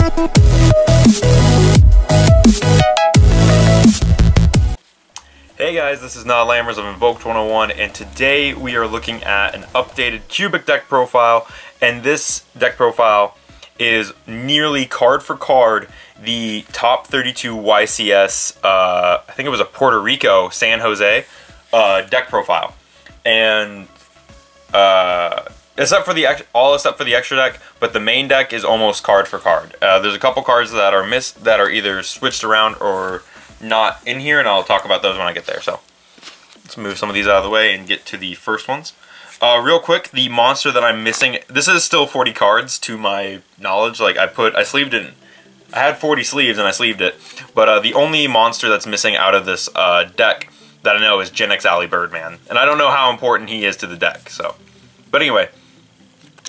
Hey guys, this is Nod Lammers of Invoked 101, and today we are looking at an updated cubic deck profile, and this deck profile is nearly card for card the top 32 YCS, I think it was a Puerto Rico, San Jose, deck profile. And except for the extra deck, but the main deck is almost card for card. There's a couple cards that are either switched around or not in here, and I'll talk about those when I get there. So let's move some of these out of the way and get to the first ones. Real quick, the monster that I'm missing, this is still 40 cards to my knowledge. Like I sleeved it. I had 40 sleeves and I sleeved it, but the only monster that's missing out of this deck that I know is Gen X Alley Birdman, and I don't know how important he is to the deck. So, but anyway,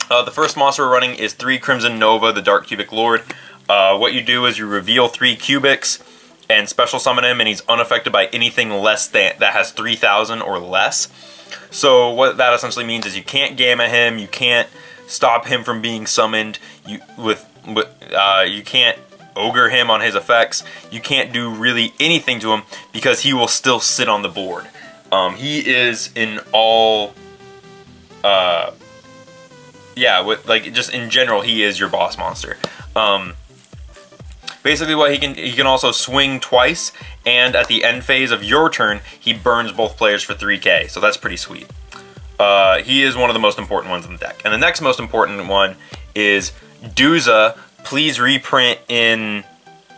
the first monster we're running is 3 Crimson Nova, the Dark Cubic Lord. What you do is you reveal 3 cubics and special summon him, and he's unaffected by anything less than that has 3,000 or less. So what that essentially means is you can't gamma him, you can't stop him from being summoned, you can't ogre him on his effects, you can't do really anything to him because he will still sit on the board. He is in all, just in general, he is your boss monster. Basically what he can also swing twice, and at the end phase of your turn, he burns both players for 3k, so that's pretty sweet. He is one of the most important ones in the deck. And the next most important one is Duza. Please reprint in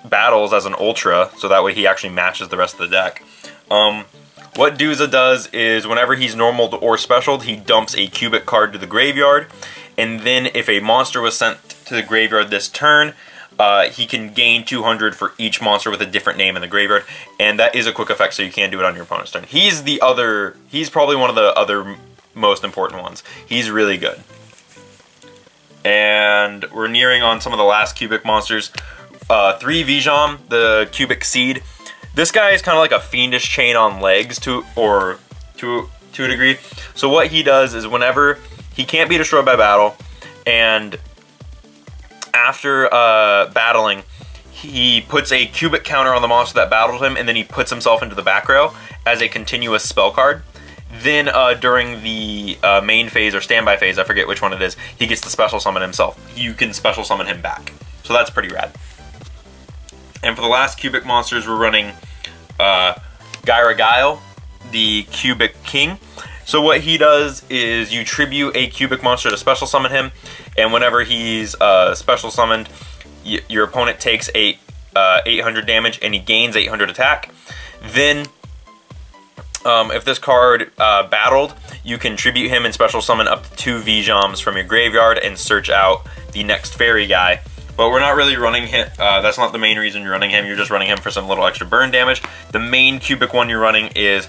battles as an ultra, so that way he actually matches the rest of the deck. What Duza does is whenever he's normaled or specialed, he dumps a cubic card to the graveyard, and then if a monster was sent to the graveyard this turn, he can gain 200 for each monster with a different name in the graveyard, and that is a quick effect, so you can do it on your opponent's turn. He's probably one of the other most important ones. He's really good. And we're nearing on some of the last cubic monsters. 3 Vijam, the Cubic Seed. This guy is kind of like a fiendish chain on legs to a degree. So what he does is whenever he can't be destroyed by battle, and after battling, he puts a cubic counter on the monster that battled him, and then he puts himself into the back row as a continuous spell card. Then during the main phase or standby phase, I forget which one it is, he gets to special summon himself. You can special summon him back. So that's pretty rad. And for the last cubic monsters, we're running Gyra Guile, the Cubic King. So what he does is you tribute a cubic monster to special summon him, and whenever he's special summoned, your opponent takes 800 damage and he gains 800 attack. Then if this card battled, you can tribute him and special summon up to 2 Vijams from your graveyard and search out the next fairy guy. But we're not really running him, that's not the main reason you're running him, you're just running him for some little extra burn damage. The main cubic one you're running is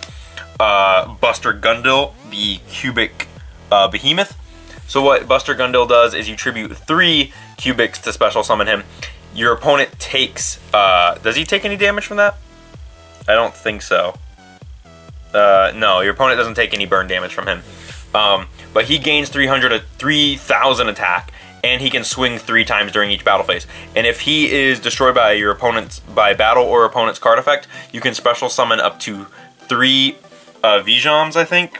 Buster Gundil, the Cubic Behemoth. So what Buster Gundil does is you tribute 3 cubics to special summon him. Your opponent takes, does he take any damage from that? I don't think so. No, your opponent doesn't take any burn damage from him. But he gains 3,000 attack, and he can swing 3 times during each battle phase. And if he is destroyed by your opponent's battle or opponent's card effect, you can special summon up to 3 Vijams, I think.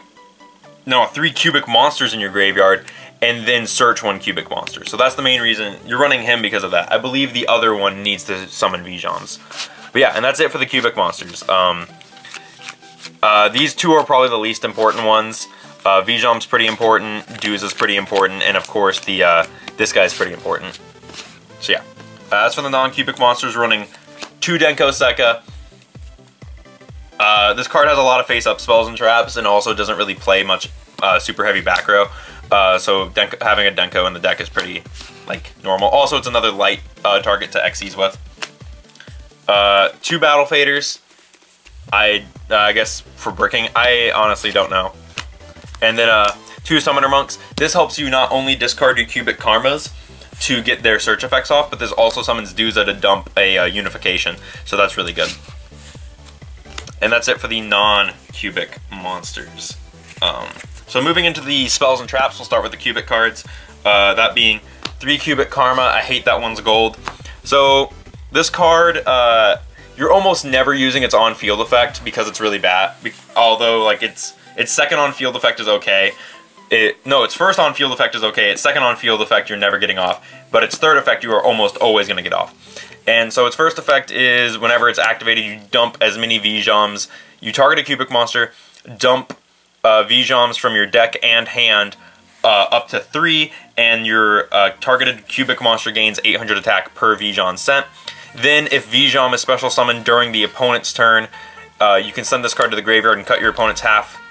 No, 3 cubic monsters in your graveyard, and then search 1 cubic monster. So that's the main reason you're running him, because of that. I believe the other one needs to summon Vijams. But yeah, and that's it for the cubic monsters. These 2 are probably the least important ones. Vijam's pretty important, Duza's pretty important, and of course this guy's pretty important. So yeah, as for the non-cubic monsters, running 2 Denko Sekka. This card has a lot of face-up spells and traps, and also doesn't really play much super heavy back row. So having a Denko in the deck is pretty normal. Also, it's another light target to Xyz with. 2 Battle Faders. I guess for bricking. I honestly don't know. And then 2 Summoner Monks. This helps you not only discard your cubic karmas to get their search effects off, but this also summons Duza to dump a unification. So that's really good. And that's it for the non-cubic monsters. So moving into the spells and traps, we'll start with the cubic cards. That being 3 cubic karma. I hate that one's gold. So this card, you're almost never using its on-field effect because it's really bad. Although like its second on-field effect is okay. Its first on-field effect is okay. Its second on-field effect you're never getting off, but its third effect you are almost always going to get off. And so its first effect is whenever it's activated, you dump as many V-Joms. You target a cubic monster, dump V-Joms from your deck and hand up to 3, and your targeted cubic monster gains 800 attack per V-Jom sent. Then if V-Jom is special summoned during the opponent's turn, you can send this card to the graveyard and cut your opponent's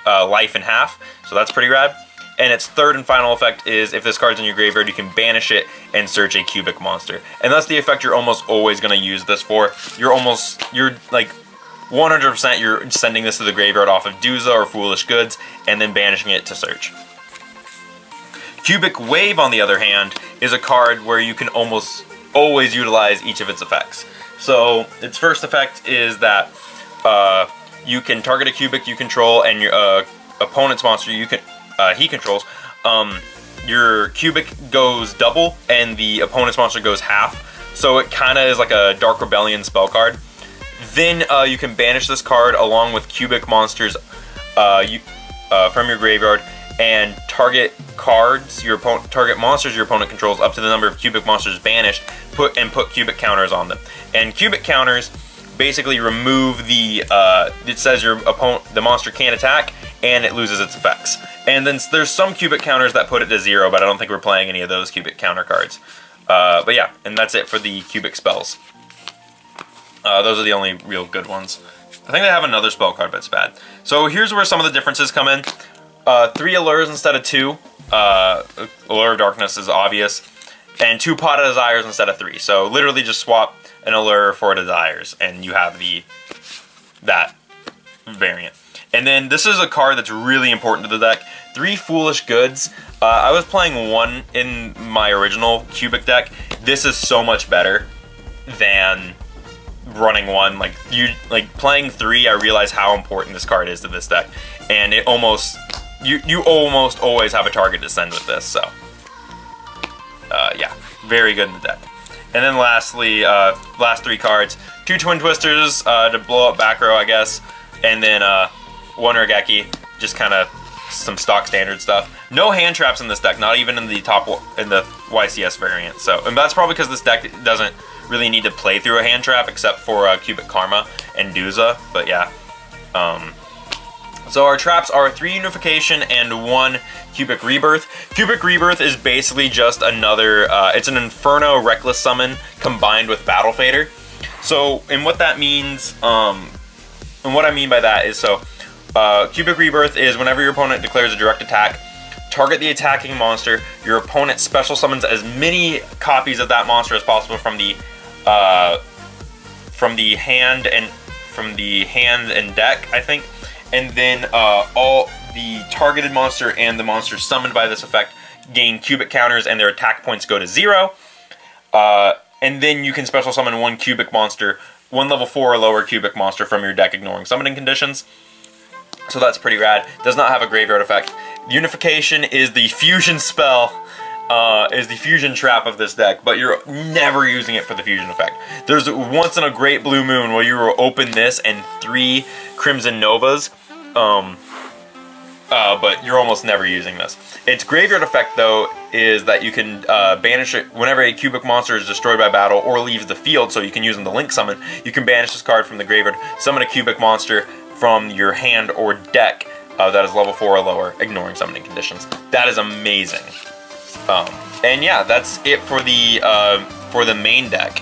life in half. So that's pretty rad. And its third and final effect is if this card's in your graveyard, you can banish it and search a cubic monster. And that's the effect you're almost always going to use this for. You're like 100% you're sending this to the graveyard off of Duza or Foolish Goods and then banishing it to search. Cubic Wave, on the other hand, is a card where you can almost always utilize each of its effects. So its first effect is that you can target a cubic you control and your opponent's monster he controls. Your cubic goes double and the opponent's monster goes half. So it kind of is like a Dark Rebellion spell card. Then you can banish this card along with cubic monsters from your graveyard and target monsters your opponent controls up to the number of cubic monsters banished. Put cubic counters on them. And cubic counters basically remove the it says the monster can't attack and it loses its effects. And then there's some cubic counters that put it to 0, but I don't think we're playing any of those cubic counter cards. But yeah, and that's it for the cubic spells. Those are the only real good ones. I think they have another spell card, but it's bad. So here's where some of the differences come in. 3 Allures instead of 2. Allure of Darkness is obvious. And 2 Pot of Desires instead of 3. So literally just swap an Allure for Desires, and you have that variant. And then this is a card that's really important to the deck. 3 Foolish Goods. I was playing 1 in my original cubic deck. This is so much better than running 1. Like playing 3, I realize how important this card is to this deck. And it almost you almost always have a target to send with this. So yeah, very good in the deck. And then lastly, last 3 cards. 2 Twin Twisters to blow up back row, I guess. And then 1 Regeki, just kind of some stock standard stuff. No hand traps in this deck, not even in the YCS variant. So, and that's probably because this deck doesn't really need to play through a hand trap except for Cubic Karma and Duza. But yeah. So our traps are 3 Unification and 1 Cubic Rebirth. Cubic Rebirth is basically just another, it's an Inferno Reckless Summon combined with Battle Fader. So, and what that means, and what I mean by that is, so, Cubic Rebirth is whenever your opponent declares a direct attack, target the attacking monster, your opponent special summons as many copies of that monster as possible from the hand and deck, I think. And then all the targeted monster and the monster summoned by this effect gain cubic counters and their attack points go to 0. And then you can special summon 1 cubic monster, 1 level 4 or lower cubic monster from your deck ignoring summoning conditions. So that's pretty rad. Does not have a graveyard effect. Unification is the fusion spell, is the fusion trap of this deck, but you're never using it for the fusion effect. There's once in a great blue moon where you will open this and 3 Crimson Novas, but you're almost never using this. Its graveyard effect, though, is that you can banish it whenever a cubic monster is destroyed by battle or leaves the field, so you can use them to link summon. You can banish this card from the graveyard, summon a cubic monster from your hand or deck that is level 4 or lower, ignoring summoning conditions. That is amazing. And yeah, that's it for the main deck.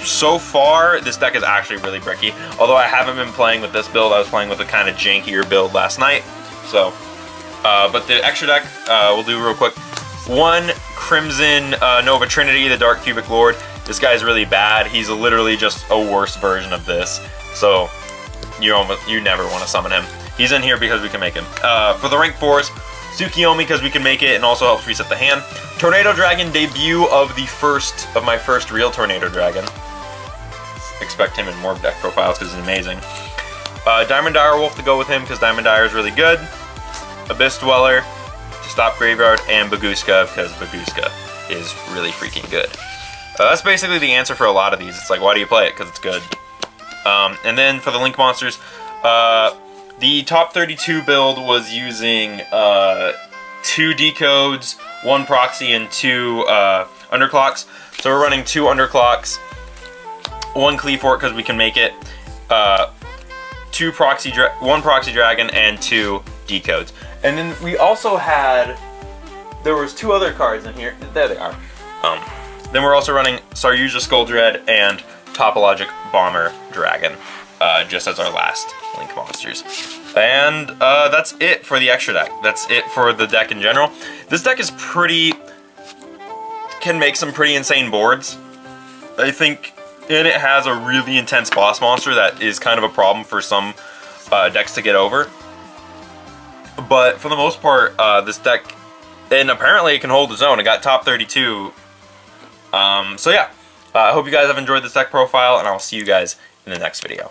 So far, this deck is actually really bricky. Although I haven't been playing with this build, I was playing with a kind of jankier build last night. So, but the extra deck, we'll do real quick. 1 Crimson Nova Trinity, the Dark Cubic Lord. This guy's really bad. He's literally just a worse version of this. So, you never want to summon him. He's in here because we can make him. For the rank 4s, Tsukiyomi because we can make it and also helps reset the hand. Tornado Dragon, debut of my first real Tornado Dragon. Expect him in more deck profiles because he's amazing. Diamond Dire Wolf to go with him because Diamond Dire is really good. Abyss Dweller to stop Graveyard, and Baguska because Baguska is really freaking good. That's basically the answer for a lot of these. It's like, why do you play it? Because it's good. And then for the Link monsters, the top 32 build was using 2 decodes, 1 proxy, and 2 underclocks. So we're running 2 underclocks, 1 Cleafort because we can make it, 1 proxy dragon, and 2 decodes. And then we also had, there was 2 other cards in here. There they are. Then we're also running Saryuja Skuldred and Topologic Bomber Dragon, just as our last Link monsters. And that's it for the extra deck. That's it for the deck in general. This deck is can make some pretty insane boards, I think, and it has a really intense boss monster that is kind of a problem for some decks to get over. But for the most part, this deck, and apparently it can hold its own. It got top 32. So yeah, I hope you guys have enjoyed this deck profile, and I'll see you guys in the next video.